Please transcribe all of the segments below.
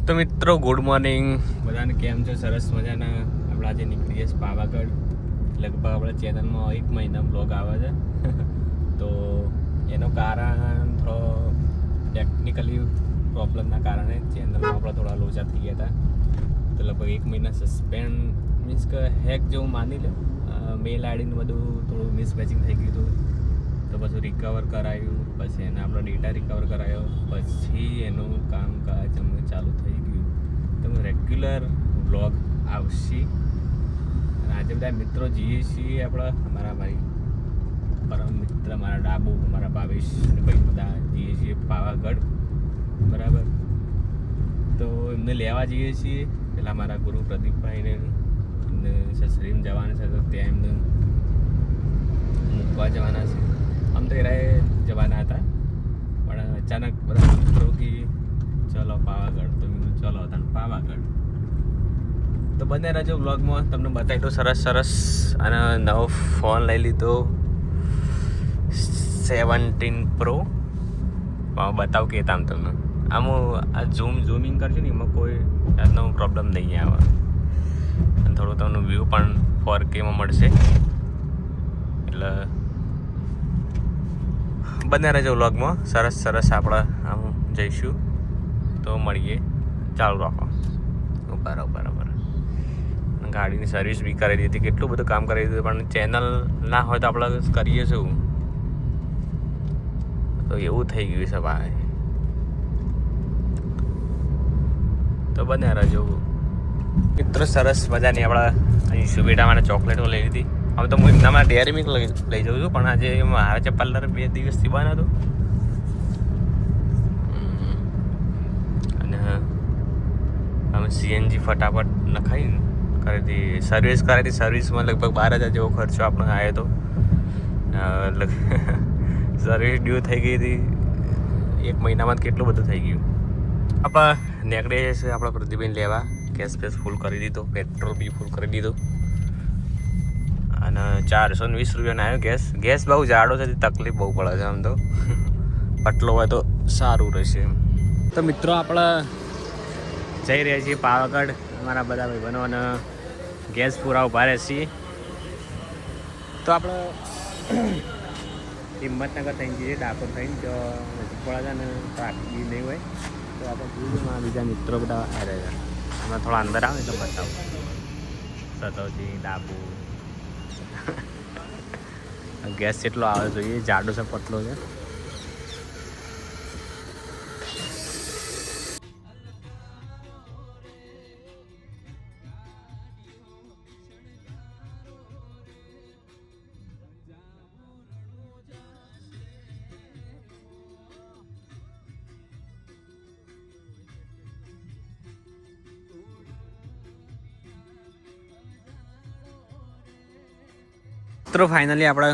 તો મિત્રો good morning બધાને, કેમ છે? સરસ મજાના. આપણે આજે નીકળીએ છીએ પાવાગઢ. લગભગ આપણે ચેનલમાં 1 મહિના બ્લોગ આવે છે. તો એનું કારણ થોડો ટેકનિકલી પ્રોબ્લેમના કારણે ચેનલમાં આપણે થોડા લોચા થઈ ગયા હતા. તો લગભગ 1 મહિના સસ્પેન્ડ મીન્સ કે હેક જેવું માની લે. મેલ આઈડીનું બધું થોડું મિસમેચિંગ થઈ ગયું હતું. તો પછી રિકવર કરાયું, પછી એને આપણો ડેટા રિકવર કરાયો, પછી એનું કામકાજ અમે ચાલુ થઈ ગયું. તો રેગ્યુલર વ્લોગ આવશે. અને આજે બધા મિત્રો જઈએ છીએ આપણે, મારી પરમ મિત્ર, મારા ડાબુ, મારા ભાવેશ અને ભાઈ બધા જઈએ છીએ પાવાગઢ, બરાબર. તો એમને લેવા જઈએ છીએ. પહેલાં મારા ગુરુ પ્રદીપભાઈને એમને સસરીમ જવાના છે, તો ત્યાં એમને મૂકવા જવાના છે. આમ તો એરાએ જવાના હતા, પણ અચાનક બધા મિત્રો કે ચલો પાવાગઢ, તો મેં ચલો હતા પાવાગઢ. તો બંને રહેજો બ્લોગમાં, તમને બતાવી દો સરસ. અને નવો ફોન લઈ લીધો 17 Pro. બતાવું કે આમ તમને આમ આ ઝૂમિંગ કરજો ને, એમાં કોઈ જાતનો પ્રોબ્લેમ નહીં આવે. અને થોડું તમને વ્યૂ પણ 4K માં મળશે. એટલે બંને રહેજો વ્લોગમાં. સરસ આપણે આમ જઈશું, તો મળીએ. ચાલુ રાખો. બરાબર. ગાડીની સર્વિસ બી કરી દીધી, કેટલું બધું કામ કરી દીધું, પણ ચેનલ ના હોય તો આપણે કરીએ શું? તો એવું થઈ ગયું છે ભાઈ. તો બંને રહેજો મિત્રો. સરસ મજાની આપણે અહીં સુબેટા માટે ચોકલેટો લઈ લીધી. હવે તો હું એમનામાં ડેરી મિલ્ક લઈ જાઉં છું, પણ આજે મારા છે પાર્લર 2 દિવસથી બંધ હતું. અને અમે CNG ફટાફટ નખાઈ કરી હતી, સર્વિસ કરાવી હતી. સર્વિસમાં લગભગ 12,000 જેવો ખર્ચો આપણને આવ્યો હતો. સર્વિસ ડ્યુ થઈ ગઈ હતી 1 મહિનામાં. કેટલું બધું થઈ ગયું. આપણે નીકળીએ છીએ આપણા પ્રદીપભાઈને લેવા. ગેસ ફૂલ કરી દીધો, પેટ્રોલ બી ફૂલ કરી દીધું. અને 420 રૂપિયાનો આવ્યો ગેસ. બહુ જાડો છે, તકલીફ બહુ પડે છે. આમ તો પટલો હોય તો સારું રહેશે. તો મિત્રો આપણે જઈ રહ્યા છીએ પાવાગઢ. અમારા બધા ભાઈબંધો અને ગેસ પૂરા ઉભા રહે છીએ. તો આપણે હિંમતનગર થઈને જઈએ, ડાકોર થઈને, જો નજીક પડે છે ને ટ્રાફિક બી નહીં હોય. તો આપણે જોયું બીજા મિત્રો બધા આ રહ્યા છે. અમે થોડા અંદર આવે તો બતાવો. સતોજી, ડાબુ. ગેસ કેટલો આવે જોઈએ, જાડો છે, પતલો છે. મિત્રો ફાઇનલી આપણે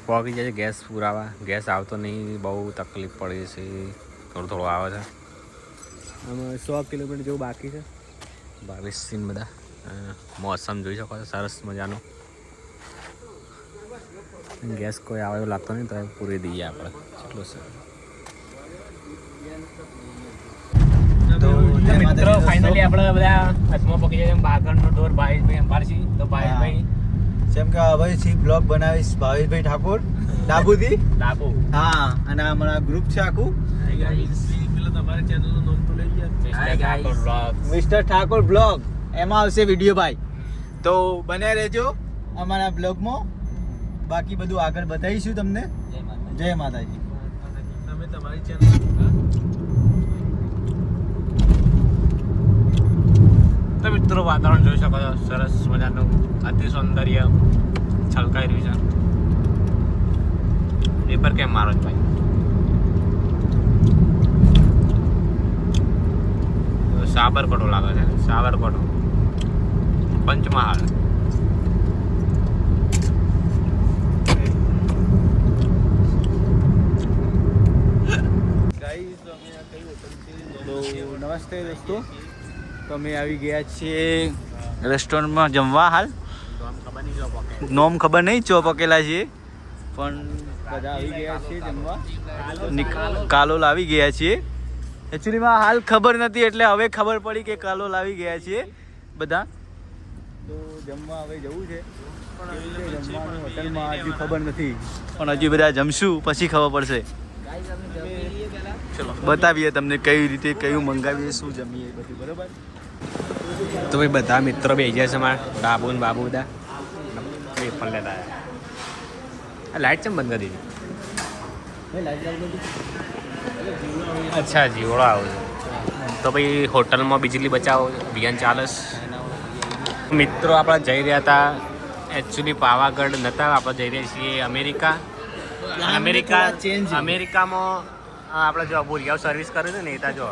પહોંચી જાય ગેસ પુરાવા. ગેસ આવતો નહીં, બહુ તકલીફ પડી છે. થોડું આવે છે. આમાં 100 કિલોમીટર જેવું બાકી છે. 22 બધા મોસમ જોઈ શકો છો, સરસ મજાનો. ગેસ કોઈ આવે એવું લાગતો નહીં, તો પૂરી દઈએ આપણે. કેટલું છે તો મિત્રો ફાઇનલી આપણે બધા હસમાં પકી જાય. બાગળનો ડોર ભાવેશભાઈ અંબારસી. તો ભાવેશભાઈ જેમ કે હવે સી બ્લોગ બનાવીશ ભાવેશભાઈ ઠાકોર ડાબુ. હા, અને અમારા ગ્રુપ છે આખું. તમારા ચેનલનું નામ તો લઈ ગયા, મિસ્ટર ઠાકોર બ્લોગ. એમાં આવશે વિડીયો ભાઈ, તો બને રહેજો અમારા બ્લોગમાં. બાકી બધું આગળ બતાવીશું તમને. જય માતાજી. તમે તમારી ચેનલ તો મિત્રો વાતાવરણ જોઈ શકો છો, સરસ મજાનું અતિ સૌંદર્ય છલકાઈ રહ્યું છે. એ પર કેમ મારો જ ભાઈ? સાબરકોટો લાગે છે, સાબરકોટો, પંચમહાલ. નમસ્તે દોસ્તો, તો અમે આવી ગયા છીએ રેસ્ટોરન્ટમાં જમવા. હાલ નોમ ખબર નહીં, ચો પકેલા છીએ, પણ બધા આવી ગયા છીએ જમવા. કાલોલ આવી ગયા છીએ. એકચ્યુઅલીમાં હાલ ખબર નથી એટલે હવે ખબર પડી કે કાલોલ આવી ગયા છીએ બધા. તો જમવા હવે જવું છે પણ જમવાનું હોટલમાં હજી ખબર નથી, પણ હજી બધા જમશું પછી ખબર પડશે. ચલો બતાવીએ તમને કઈ રીતે કયું મંગાવીએ, શું જમીએ બધું, બરોબર? તો ભાઈ બધા મિત્રો બે ગયા છે મારા બાબુ ને બાબુ બધા પણ લેતા આવ્યા. લાઈટ છે બંધ કરી દીધી. અચ્છા જીવડો આવું છે તો ભાઈ હોટલમાં બિજલી બચાવો અભિયાન ચાલે છે. મિત્રો આપણે જઈ રહ્યા હતા એકચ્યુઅલી પાવાગઢ નહોતા, આપણે જઈ રહ્યા છીએ અમેરિકામાં આપણે જો બોરિયાઓ સર્વિસ કરે છે ને એ જો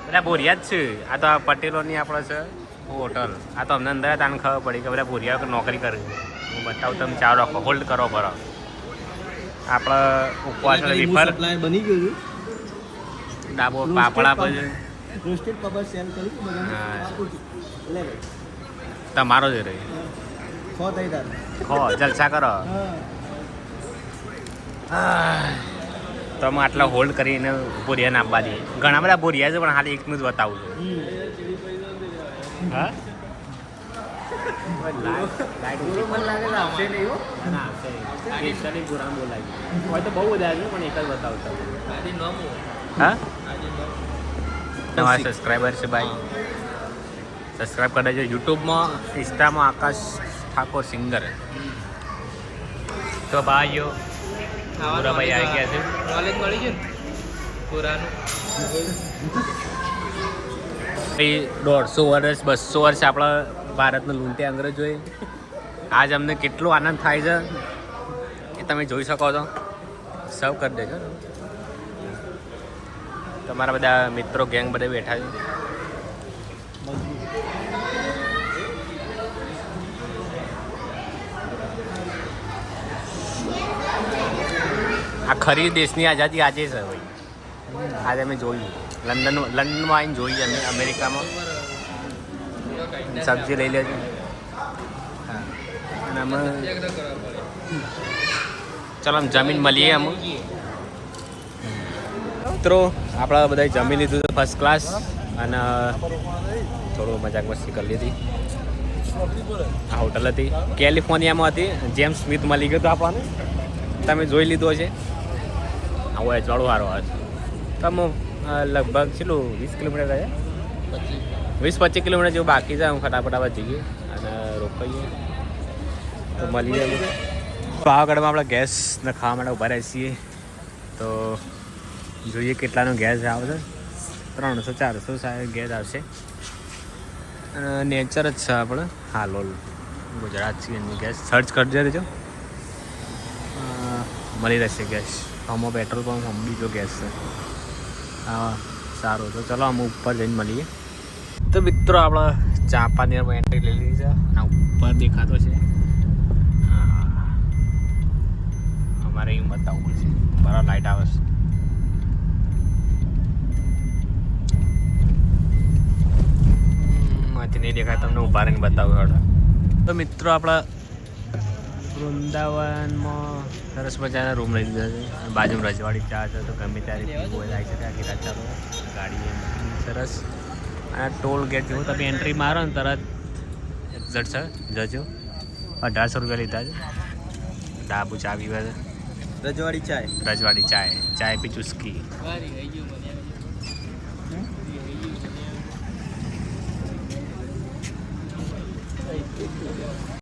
બધા બોરિયા જ છે. આ તો પટેલોની આપણે છે હોટલ. આ તો અમને અંદર તાને ખબર પડી કે બધા બોરિયા નોકરી કરે છે. હું બતાવું તમે ચાલો રાખો, હોલ્ડ કરો બરો. આપણે ઉપવાસ વેફર બની ગયું છે, ડાબો પાપડા પછી રોસ્ટેડ પાપડ સેલ કરી તમારો જ રહી ખો થઈ તાર ખો જલસા કરો. તો અમે આટલા હોલ્ડ કરીને બોરિયા ના આપવા દઈએ. ઘણા બધા બોરિયા છે પણ હાલ એકનું જ બતાવું છું. હા તો બહુ બધા છે પણ એક જ બતાવતા. હા નવા સબસ્ક્રાઈબર છે ભાઈ, સબસ્ક્રાઈબ કરી દેજો. યુટ્યુબમાં ઇન્સ્ટામાં આકાશ ઠાકોર સિંગર. તો ભાઈઓ ભાઈ આવી ગયા છે. નોલેજ મળી ગયું પુરાનું. 150 વર્ષ 200 વર્ષ આપણા ભારતનું લૂંટે અંગ્રેજોએ. આજ અમને કેટલો આનંદ થાય છે એ તમે જોઈ શકો છો. સર્વ કરી દેજો. તમારા બધા મિત્રો ગેંગ બધા બેઠા છે. આ ખરી દેશની આઝાદી આજે છે ભાઈ. આજે અમે જોયું લંડનમાં આવીને જોઈએ અમે અમેરિકામાં. સબ્જી લઈ લેજો. અને અમે ચાલો આમ જમીન મળીએ. અમે મિત્રો આપણે બધા જમી લીધું છે ફર્સ્ટ ક્લાસ અને થોડું મજાક મસ્તી કરી લીધી. આ હોટલ હતી કેલિફોર્નિયામાં હતી. જેમ્સ સ્મિથ મળી ગયો હતો આપણને, તમે જોઈ લીધો છે. આવો અજવાળું સારો આવે છે. તમે લગભગ કેટલું 20 કિલોમીટર ગયા, 20-25 કિલોમીટર જેવું બાકી છે. હું ફટાફટ જઈએ અને રોકાઈએ તો મળીએ. પાવાગઢમાં આપણે ગેસ ને ખાવા માટે ઉભા રહીએ છીએ. તો જોઈએ કેટલાનો ગેસ આવશે. 300-400 સાહેબ ગેસ આવશે. અને નેચર જ છે આપણે હાલોલ ગુજરાત છીએ. એની ગેસ સર્ચ કરજો રહેજો, મળી રહેશે ગેસ. આમાં પેટ્રોલ પંપ આમ બીજો ગેસ છે. હા સારું. તો ચલો અમે ઉપર જઈને મળીએ. તો મિત્રો આપણે ચાંપાનેરમાં એન્ટ્રી લઈ લીધી છે. આ ઉપર દેખાતો છે. અમારે અહીં બતાવવું પડશે. બરાબર લાઇટ આવે છે. માંથી નહીં દેખાય તમને ઊભા રહીને બતાવું હવે. તો મિત્રો આપણા વૃંદાવનમાં સરસ મજાના રૂમ લઈ લીધા છે. બાજુમાં રજવાડી ચા છે તો ગમે ત્યારે પીવું હોય આવી શકે. આખી રાત ચાલો ગાડી સરસ. અને ટોલ ગેટ જેવું તમે એન્ટ્રી મારો ને તરત એક્ઝેટ છે જજો. 1800 રૂપિયા લીધા છે. ડાબુ ચા પીવે છે. રજવાડી ચાય પી ચુસ્કી.